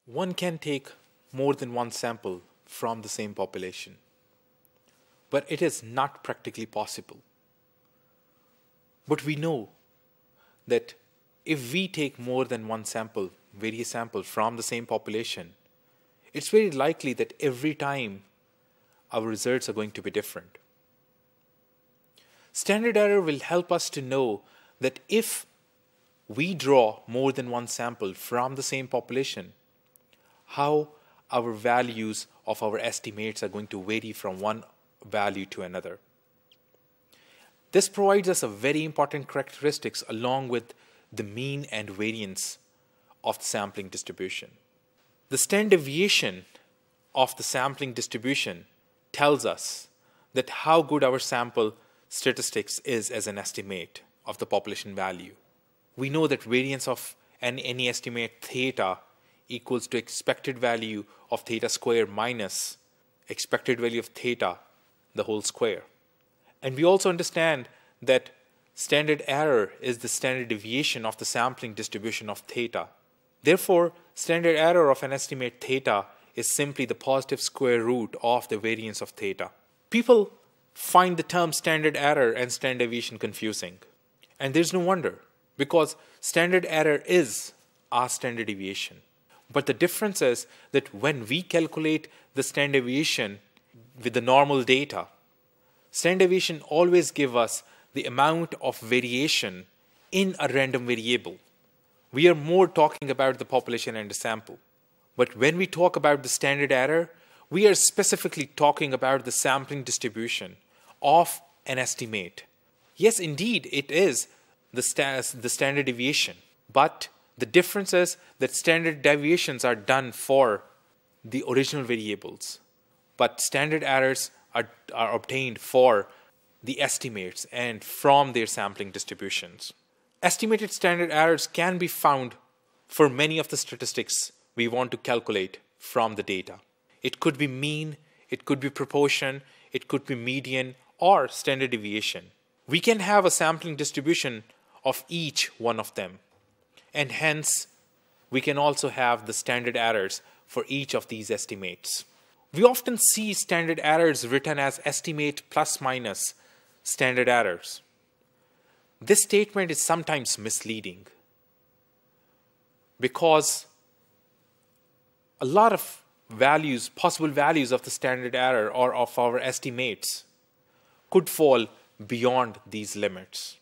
One can take more than one sample from the same population, but it is not practically possible. But we know that if we take more than one sample, various samples from the same population, it's very likely that every time our results are going to be different. Standard error will help us to know that if we draw more than one sample from the same population, how our values of our estimates are going to vary from one value to another. This provides us a very important characteristics along with the mean and variance of the sampling distribution. The standard deviation of the sampling distribution tells us that how good our sample statistics is as an estimate of the population value. We know that variance of any estimate theta equals to expected value of theta square minus expected value of theta the whole square. And we also understand that standard error is the standard deviation of the sampling distribution of theta. Therefore, standard error of an estimate theta is simply the positive square root of the variance of theta. People find the term standard error and standard deviation confusing. And there's no wonder, because standard error is our standard deviation. But the difference is that when we calculate the standard deviation with the normal data, standard deviation always gives us the amount of variation in a random variable. We are more talking about the population and the sample. But when we talk about the standard error, we are specifically talking about the sampling distribution of an estimate. Yes, indeed, it is the standard deviation. But the difference is that standard deviations are done for the original variables, but standard errors are obtained for the estimates and from their sampling distributions. Estimated standard errors can be found for many of the statistics we want to calculate from the data. It could be mean, it could be proportion, it could be median, or standard deviation. We can have a sampling distribution of each one of them. And hence, we can also have the standard errors for each of these estimates. We often see standard errors written as estimate plus minus standard errors. This statement is sometimes misleading because a lot of values, possible values of the standard error or of our estimates could fall beyond these limits.